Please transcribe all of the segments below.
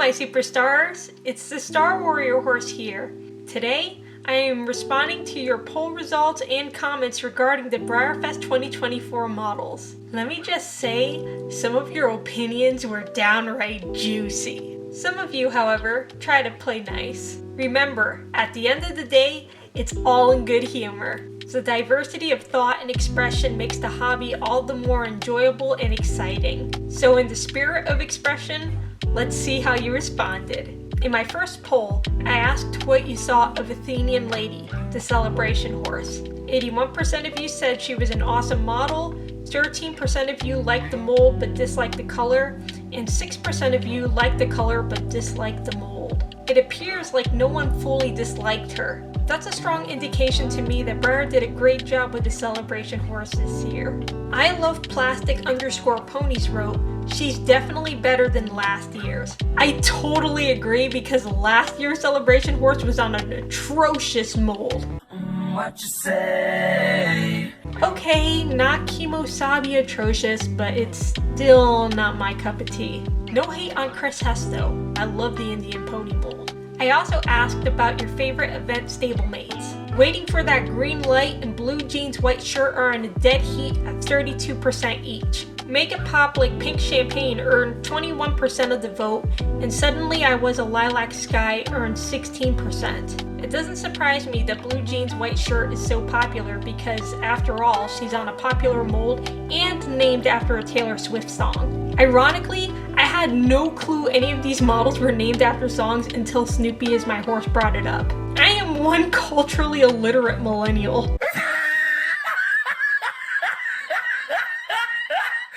my superstars, it's the Star Warrior horse here. Today, I am responding to your poll results and comments regarding the BreyerFest 2024 models. Let me just say, some of your opinions were downright juicy. Some of you, however, try to play nice. Remember, at the end of the day, it's all in good humor. The diversity of thought and expression makes the hobby all the more enjoyable and exciting. So in the spirit of expression, let's see how you responded. In my first poll, I asked what you saw of Athenian Lady, the celebration horse. 81% of you said she was an awesome model, 13% of you liked the mold but disliked the color, and 6% of you liked the color but disliked the mold. It appears like no one fully disliked her. That's a strong indication to me that Breyer did a great job with the celebration horse this year. I love plastic_ponies wrote, she's definitely better than last year's. I totally agree because last year's celebration horse was on an atrocious mold. What you say? Okay, not Kimosabi atrocious, but it's still not my cup of tea. No hate on Chris Hess though, I love the Indian pony mold. I also asked about your favorite event stablemates. Waiting for that green light and blue jeans white shirt are in a dead heat at 32% each. Make It Pop Like Pink Champagne earned 21% of the vote, and Suddenly I Was a Lilac Sky earned 16%. It doesn't surprise me that blue jeans white shirt is so popular because, after all, she's on a popular mold and named after a Taylor Swift song. Ironically, I had no clue any of these models were named after songs until Snoopy Is My Horse brought it up. I am one culturally illiterate millennial.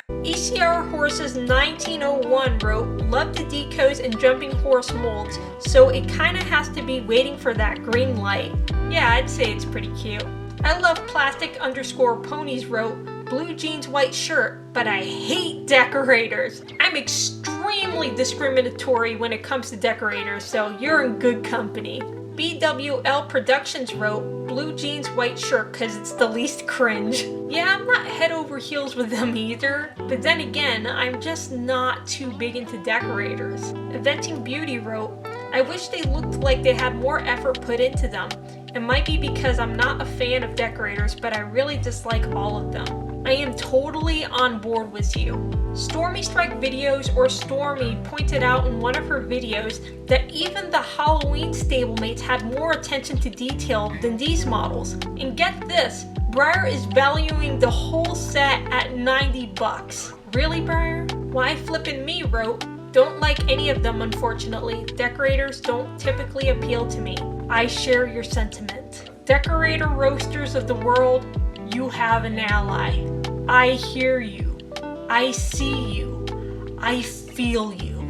ECR Horses 1901 wrote, love the decos and jumping horse molds, so it kinda has to be waiting for that green light. Yeah, I'd say it's pretty cute. I love plastic_ponies wrote, blue jeans white shirt, but I hate decorators. I'm extremely discriminatory when it comes to decorators, so you're in good company. BWL Productions wrote, blue jeans white shirt cause it's the least cringe. Yeah, I'm not head over heels with them either, but then again, I'm just not too big into decorators. Eventing Beauty wrote, I wish they looked like they had more effort put into them. It might be because I'm not a fan of decorators, but I really dislike all of them. I am totally on board with you. Stormy Strike Videos or Stormy pointed out in one of her videos that even the Halloween stablemates had more attention to detail than these models. And get this, Breyer is valuing the whole set at $90. Really, Breyer? Why Flippin' Me wrote, don't like any of them unfortunately. Decorators don't typically appeal to me. I share your sentiment. Decorator roasters of the world, you have an ally. I hear you. I see you. I feel you.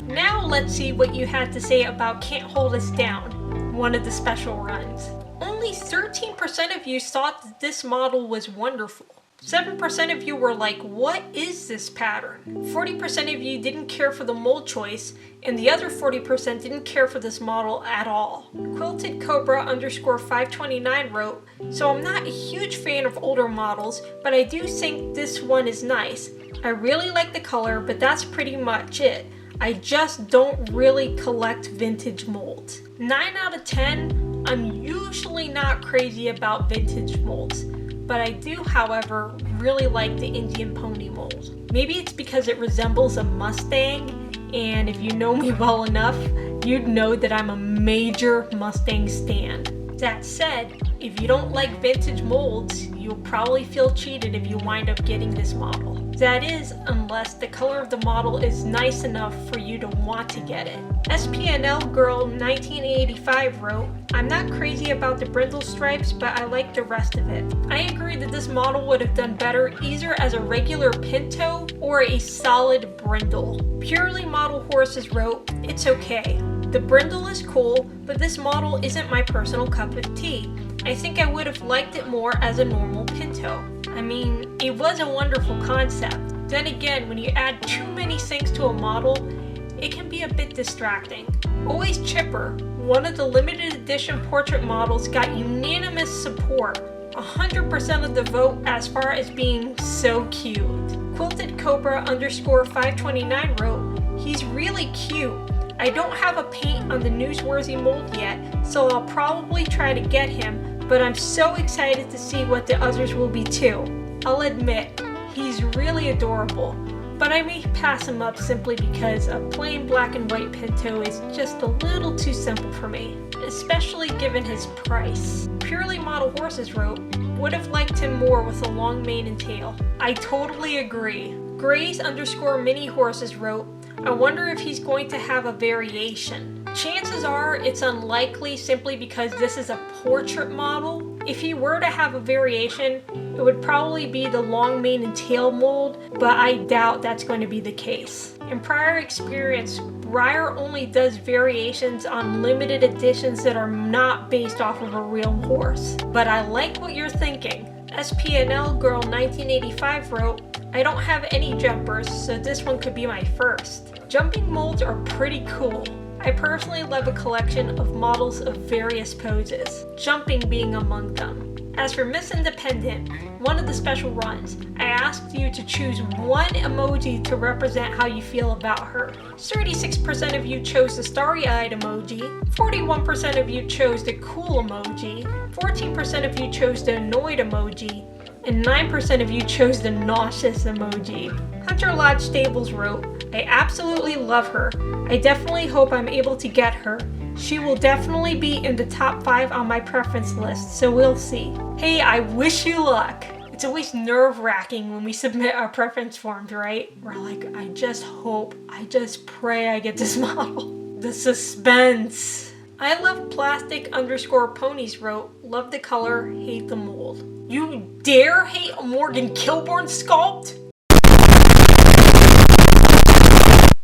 Now let's see what you had to say about Can't Hold Us Down, one of the special runs. Only 13% of you thought that this model was wonderful. 7% of you were like, what is this pattern? 40% of you didn't care for the mold choice, and the other 40% didn't care for this model at all. Quilted Cobra _529 wrote, so I'm not a huge fan of older models, but I do think this one is nice. I really like the color, but that's pretty much it. I just don't really collect vintage molds. 9 out of 10, I'm usually not crazy about vintage molds. But I do, however, really like the Indian pony mold. Maybe it's because it resembles a Mustang, and if you know me well enough, you'd know that I'm a major Mustang stan. That said, if you don't like vintage molds, you'll probably feel cheated if you wind up getting this model. That is, unless the color of the model is nice enough for you to want to get it. SPNL Girl 1985 wrote, I'm not crazy about the brindle stripes, but I like the rest of it. I agree that this model would have done better either as a regular Pinto or a solid brindle. Purely Model Horses wrote, it's okay. The brindle is cool, but this model isn't my personal cup of tea. I think I would have liked it more as a normal Pinto. I mean, it was a wonderful concept. Then again, when you add too many things to a model, it can be a bit distracting. Always Chipper, one of the limited edition portrait models, got unanimous support. 100% of the vote as far as being so cute. Quilted Cobra _529 wrote, "He's really cute. I don't have a paint on the newsworthy mold yet, so I'll probably try to get him, but I'm so excited to see what the others will be too. I'll admit, he's really adorable, but I may pass him up simply because a plain black and white Pinto is just a little too simple for me, especially given his price." Purely Model Horses wrote, "Would have liked him more with a long mane and tail." I totally agree. Grays _mini horses wrote, "I wonder if he's going to have a variation. Chances are it's unlikely simply because this is a portrait model. If he were to have a variation, it would probably be the long mane and tail mold, but I doubt that's going to be the case. In prior experience, Breyer only does variations on limited editions that are not based off of a real horse. But I like what you're thinking." SPNL Girl 1985 wrote, "I don't have any jumpers, so this one could be my first. Jumping molds are pretty cool. I personally love a collection of models of various poses, jumping being among them." As for Miss Independent, one of the special runs, I asked you to choose one emoji to represent how you feel about her. 36% of you chose the starry-eyed emoji, 41% of you chose the cool emoji, 14% of you chose the annoyed emoji, and 9% of you chose the nauseous emoji. Hunter Lodge Stables wrote, "I absolutely love her. I definitely hope I'm able to get her. She will definitely be in the top 5 on my preference list, so we'll see." Hey, I wish you luck. It's always nerve-wracking when we submit our preference forms, right? We're like, I just hope, I just pray I get this model. The suspense. I love plastic _ponies wrote, "Love the color, hate the mold." You dare hate a Morgan Kilborn sculpt?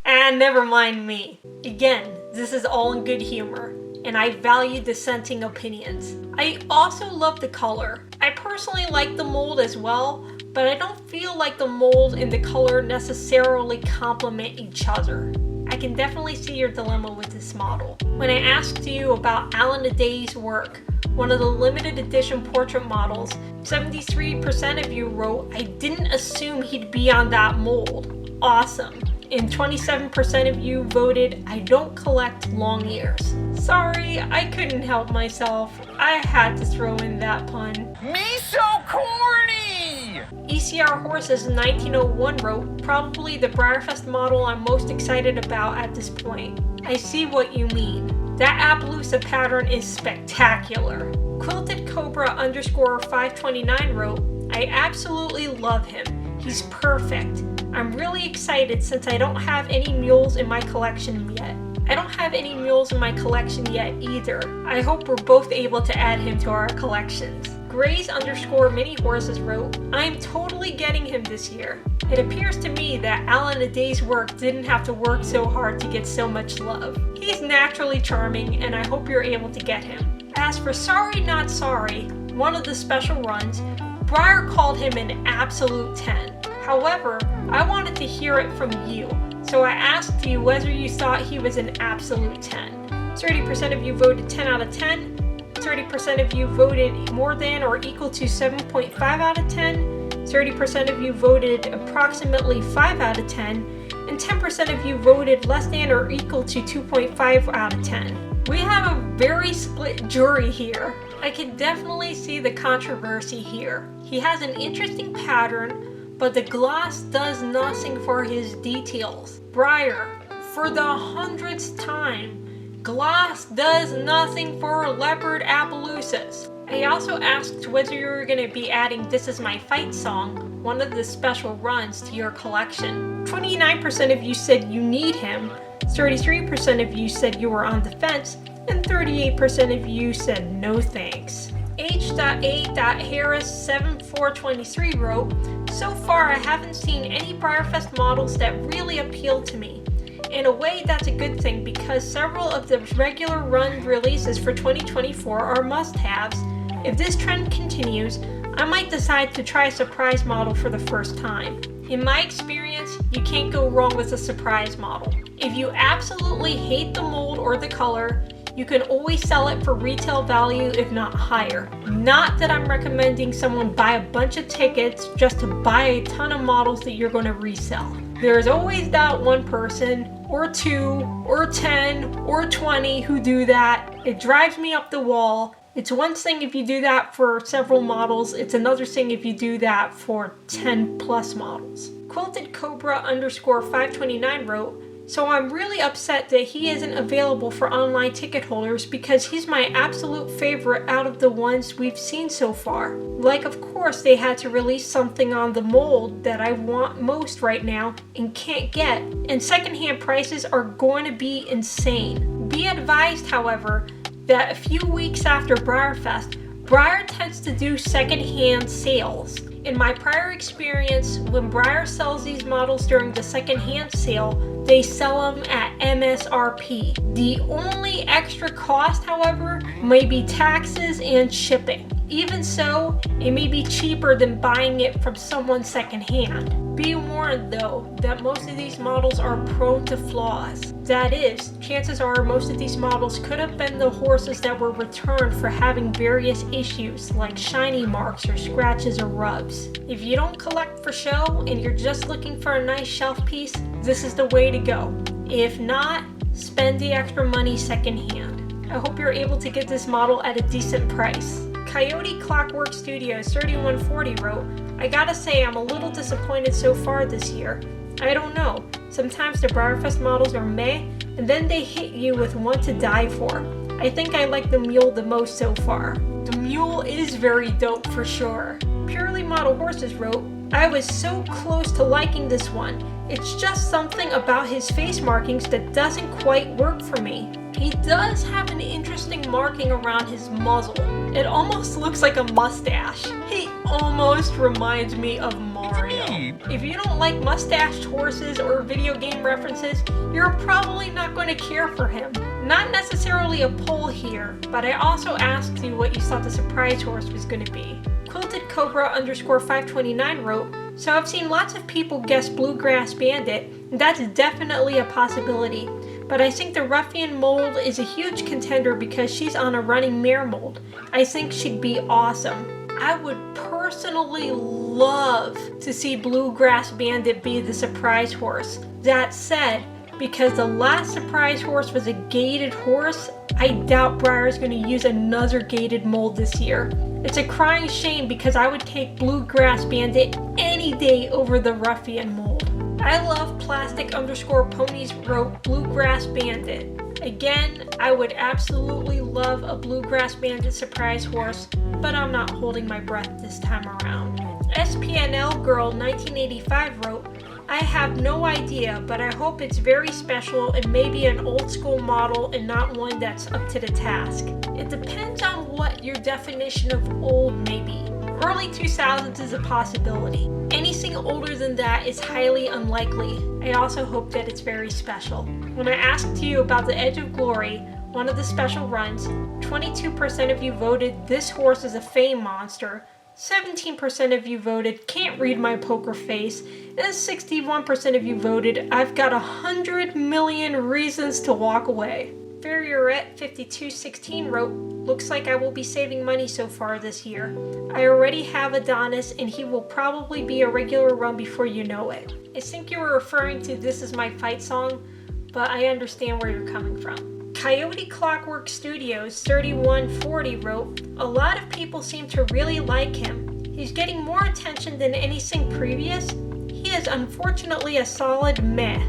And never mind me. Again, this is all in good humor, and I value dissenting opinions. I also love the color. I personally like the mold as well, but I don't feel like the mold and the color necessarily complement each other. I can definitely see your dilemma with this model. When I asked you about Alan Aday's work, one of the limited edition portrait models, 73% of you wrote, "I didn't assume he'd be on that mold." Awesome. And 27% of you voted, "I don't collect long ears." Sorry, I couldn't help myself. I had to throw in that pun. Me so corny! ECR Horses 1901 wrote, "Probably the BreyerFest model I'm most excited about at this point. I see what you mean. That Appaloosa pattern is spectacular." Quilted Cobra _529 wrote, "I absolutely love him. He's perfect. I'm really excited since I don't have any mules in my collection yet. I don't have any mules in my collection yet either. I hope we're both able to add him to our collections." Grays _mini horses wrote, "I'm totally getting him this year. It appears to me that Alan Aday's work didn't have to work so hard to get so much love. He's naturally charming, and I hope you're able to get him." As for Sorry Not Sorry, one of the special runs, Breyer called him an absolute 10. However, I wanted to hear it from you, so I asked you whether you thought he was an absolute 10. 30% of you voted 10 out of 10, 30% of you voted more than or equal to 7.5 out of 10, 30% of you voted approximately 5 out of 10, and 10% of you voted less than or equal to 2.5 out of 10. We have a very split jury here. I can definitely see the controversy here. He has an interesting pattern, but the gloss does nothing for his details. Breyer, for the 100th time, gloss does nothing for leopard Appaloosas. I also asked whether you were going to be adding This Is My Fight song, one of the special runs, to your collection. 29% of you said you need him, 33% of you said you were on the fence, and 38% of you said no thanks. H.A.Harris7423 wrote, "So far I haven't seen any BreyerFest models that really appeal to me. In a way that's a good thing because several of the regular run releases for 2024 are must-haves. If this trend continues, I might decide to try a surprise model for the first time. In my experience, you can't go wrong with a surprise model. If you absolutely hate the mold or the color, you can always sell it for retail value if not higher. Not that I'm recommending someone buy a bunch of tickets just to buy a ton of models that you're going to resell. There's always that one person, or 2, or 10, or 20 who do that. It drives me up the wall. It's one thing if you do that for several models, it's another thing if you do that for 10 plus models. Quilted Cobra _529 wrote, so I'm really upset that he isn't available for online ticket holders because he's my absolute favorite out of the ones we've seen so far. Like, of course they had to release something on the mold that I want most right now and can't get, and secondhand prices are going to be insane. Be advised, however, that a few weeks after BreyerFest, Breyer tends to do secondhand sales. In my prior experience, when Breyer sells these models during the secondhand sale, they sell them at MSRP. The only extra cost, however, may be taxes and shipping. Even so, it may be cheaper than buying it from someone secondhand. Be warned though, that most of these models are prone to flaws. That is, chances are most of these models could have been the horses that were returned for having various issues like shiny marks or scratches or rubs. If you don't collect for show and you're just looking for a nice shelf piece, this is the way to go. If not, spend the extra money secondhand. I hope you're able to get this model at a decent price. Coyote Clockwork Studios 3140 wrote, I gotta say I'm a little disappointed so far this year. I don't know, sometimes the BreyerFest models are meh, and then they hit you with one to die for. I think I like the mule the most so far. The mule is very dope for sure. Purely Model Horses wrote, I was so close to liking this one. It's just something about his face markings that doesn't quite work for me. He does have an interesting marking around his muzzle. It almost looks like a mustache. He almost reminds me of Mario. If you don't like mustached horses or video game references, you're probably not going to care for him. Not necessarily a poll here, but I also asked you what you thought the surprise horse was going to be. Quilted Cobra _529 wrote, so I've seen lots of people guess Bluegrass Bandit, and that's definitely a possibility. But I think the Ruffian mold is a huge contender because she's on a running mare mold. I think she'd be awesome. I would personally love to see Bluegrass Bandit be the surprise horse. That said, because the last surprise horse was a gated horse, I doubt Breyer's going to use another gated mold this year. It's a crying shame because I would take Bluegrass Bandit any day over the Ruffian mold. I love Plastic _Ponies wrote Bluegrass Bandit. Again, I would absolutely love a Bluegrass Bandit surprise horse, but I'm not holding my breath this time around. SPNL Girl 1985 wrote, I have no idea, but I hope it's very special and maybe an old school model and not one that's up to the task. It depends on what your definition of old may be. Early 2000s is a possibility. Anything older than that is highly unlikely. I also hope that it's very special. When I asked you about the Edge of Glory, one of the special runs, 22% of you voted this horse is a fame monster, 17% of you voted can't read my poker face, and 61% of you voted I've got 100 million reasons to walk away. Ferrierette 5216 wrote, looks like I will be saving money so far this year. I already have Adonis and he will probably be a regular run before you know it. I think you were referring to This Is My Fight song, but I understand where you're coming from. Coyote Clockwork Studios 3140 wrote, a lot of people seem to really like him. He's getting more attention than anything previous. He is unfortunately a solid meh.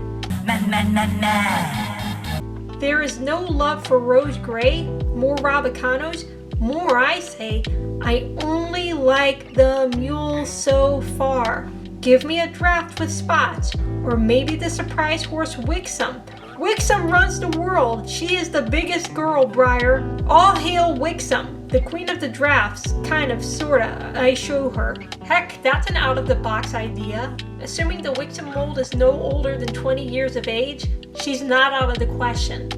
There is no love for Rose Gray, more Rabicanos, more I say. I only like the mule so far. Give me a draft with spots, or maybe the surprise horse Wixom. Wixom runs the world. She is the biggest girl, Breyer. All hail Wixom, the queen of the drafts, kind of, sorta, I show her. Heck, that's an out-of-the-box idea. Assuming the Wixom mold is no older than 20 years of age, she's not out of the question.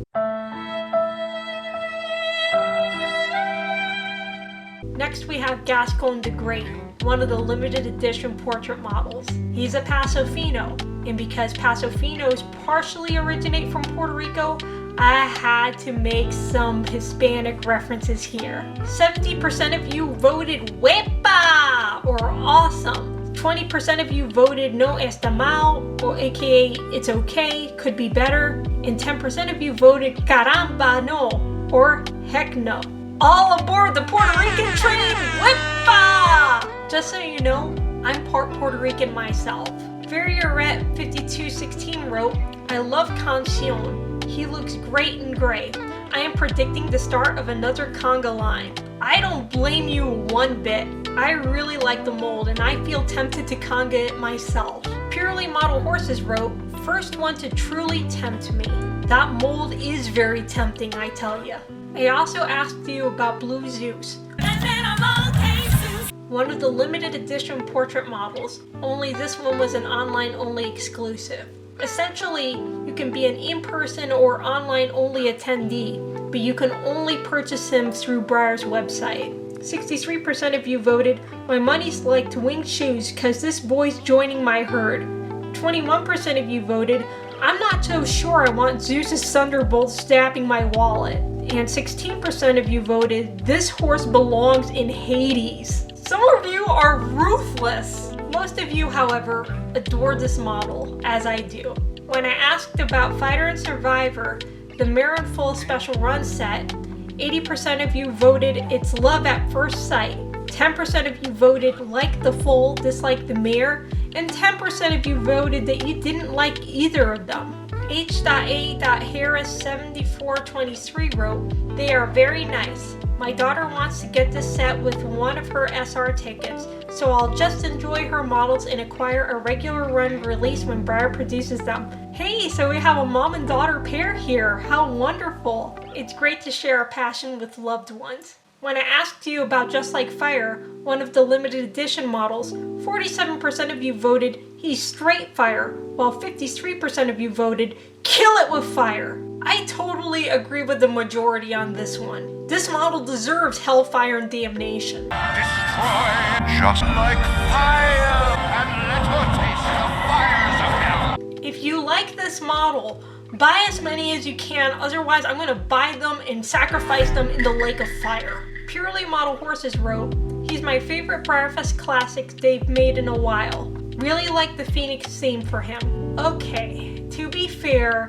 Next we have Gasone the Great, one of the limited edition portrait models. He's a Paso Fino, and because Paso Finos partially originate from Puerto Rico, I had to make some Hispanic references here. 70% of you voted Wepa or awesome. 20% of you voted no está mal, or aka it's okay, could be better. And 10% of you voted caramba no, or heck no. All aboard the Puerto Rican train, Wepa! Just so you know, I'm part Puerto Rican myself. BreyerFest5216 wrote, I love Cancion. He looks great in gray. I am predicting the start of another conga line. I don't blame you one bit. I really like the mold and I feel tempted to conga it myself. Purely Model Horses wrote, first one to truly tempt me. That mold is very tempting, I tell ya. I also asked you about Blue Zeus. One of the limited edition portrait models, only this one was an online only exclusive. Essentially, you can be an in-person or online only attendee, but you can only purchase him through Breyer's website. 63% of you voted, my money's like to wing shoes cause this boy's joining my herd. 21% of you voted, I'm not so sure I want Zeus's thunderbolt stabbing my wallet. And 16% of you voted, this horse belongs in Hades. Some of you are ruthless. Most of you, however, adore this model, as I do. When I asked about Fighter and Survivor, the Mirror Full Special Run set, 80% of you voted it's love at first sight, 10% of you voted like the full, dislike the mirror, and 10% of you voted that you didn't like either of them. H.A.Harris7423 wrote, they are very nice. My daughter wants to get this set with one of her SR tickets, so I'll just enjoy her models and acquire a regular run release when Breyer produces them. Hey, so we have a mom and daughter pair here. How wonderful. It's great to share a passion with loved ones. When I asked you about Just Like Fire, one of the limited edition models, 47% of you voted he's straight fire, while 53% of you voted kill it with fire. I totally agree with the majority on this one. This model deserves hellfire and damnation. Destroy just like fire, and let her taste the fires of hell. If you like this model, buy as many as you can, otherwise I'm going to buy them and sacrifice them in the lake of fire. Purely Model Horses wrote, he's my favorite BreyerFest classic they've made in a while. Really like the Phoenix theme for him. Okay, to be fair,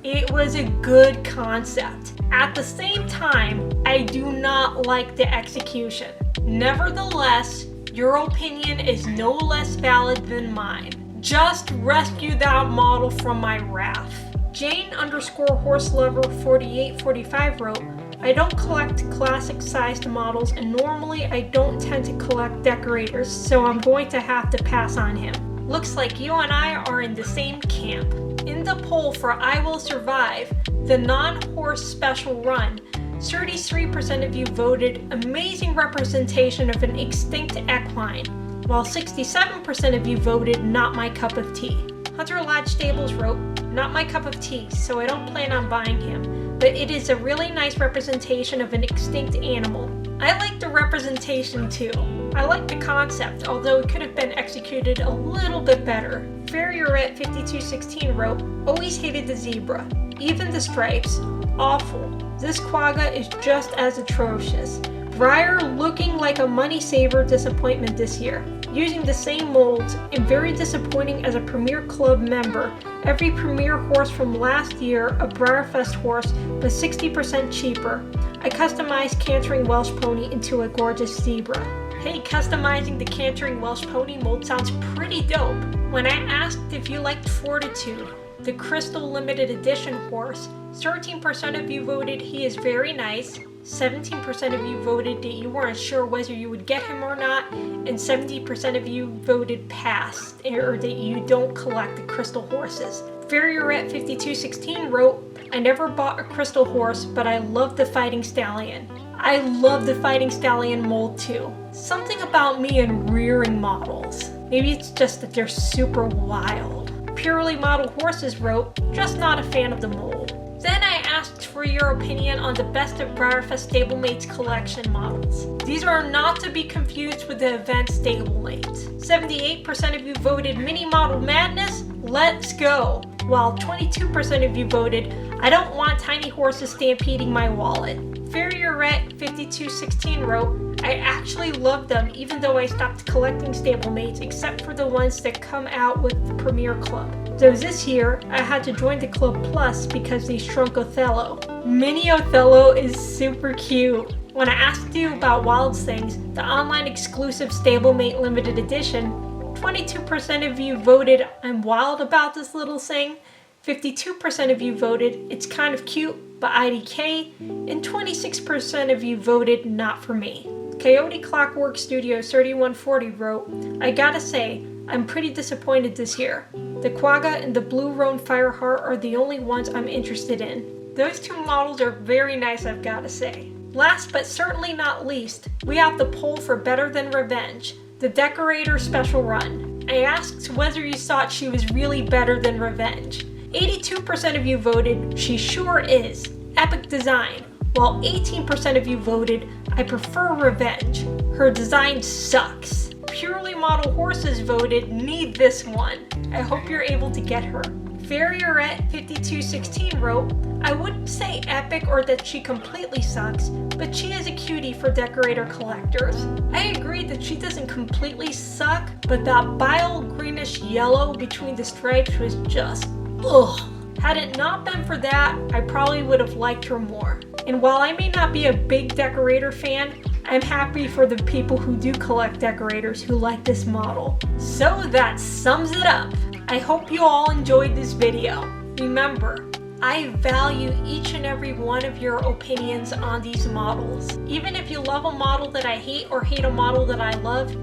it was a good concept. At the same time, I do not like the execution. Nevertheless, your opinion is no less valid than mine. Just rescue that model from my wrath. Jane_horselover4845 wrote, I don't collect classic sized models and normally I don't tend to collect decorators, so I'm going to have to pass on him. Looks like you and I are in the same camp. In the poll for I Will Survive, the non-horse special run, 33% of you voted amazing representation of an extinct equine, while 67% of you voted not my cup of tea. Hunter Lodge Stables wrote, not my cup of tea, so I don't plan on buying him, but it is a really nice representation of an extinct animal. I like the representation too. I like the concept, although it could have been executed a little bit better. BreyerFest5216 wrote, always hated the zebra, even the stripes, awful. This quagga is just as atrocious. Breyer looking like a money saver disappointment this year, using the same molds and very disappointing as a Premier Club member. Every Premier horse from last year, a BreyerFest horse, was 60% cheaper. I customized Cantering Welsh Pony into a gorgeous zebra. Hey, customizing the Cantering Welsh Pony mold sounds pretty dope. When I asked if you liked Fortitude, the Crystal Limited Edition horse, 13% of you voted he is very nice, 17% of you voted that you weren't sure whether you would get him or not, and 70% of you voted pass, or that you don't collect the crystal horses. BreyerFest5216 wrote, I never bought a crystal horse, but I love the Fighting Stallion. I love the Fighting Stallion mold too. Something about me and rearing models. Maybe it's just that they're super wild. Purely Model Horses wrote, just not a fan of the mold. Then I asked for your opinion on the best of BreyerFest Stablemates collection models. These are not to be confused with the event Stablemates. 78% of you voted Mini Model Madness, let's go! While 22% of you voted, I don't want tiny horses stampeding my wallet. BreyerFest5216 wrote, I actually love them even though I stopped collecting stablemates except for the ones that come out with the Premier Club. So this year, I had to join the Club Plus because they shrunk Othello. Mini Othello is super cute. When I asked you about Wild Things, the online exclusive Stablemate limited edition, 22% of you voted I'm wild about this little thing, 52% of you voted it's kind of cute but IDK, and 26% of you voted not for me. Coyote Clockwork Studios 3140 wrote, I gotta say, I'm pretty disappointed this year. The Quagga and the Blue Roan Fireheart are the only ones I'm interested in. Those two models are very nice, I've gotta say. Last but certainly not least, we have the poll for Better Than Revenge, the Decorator Special Run. I asked whether you thought she was really better than Revenge. 82% of you voted, she sure is, epic design, while 18% of you voted, I prefer Revenge, her design sucks. Purely Model Horses voted, need this one. I hope you're able to get her. BreyerFest5216 wrote, I wouldn't say epic or that she completely sucks, but she is a cutie for decorator collectors. I agree that she doesn't completely suck, but that bile greenish yellow between the stripes was just ugh. Had it not been for that, I probably would have liked her more. And while I may not be a big decorator fan, I'm happy for the people who do collect decorators who like this model. So that sums it up. I hope you all enjoyed this video. Remember, I value each and every one of your opinions on these models. Even if you love a model that I hate or hate a model that I love,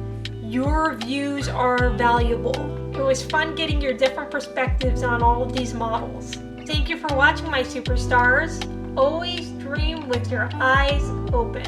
your views are valuable. It was fun getting your different perspectives on all of these models. Thank you for watching, my superstars. Always dream with your eyes open.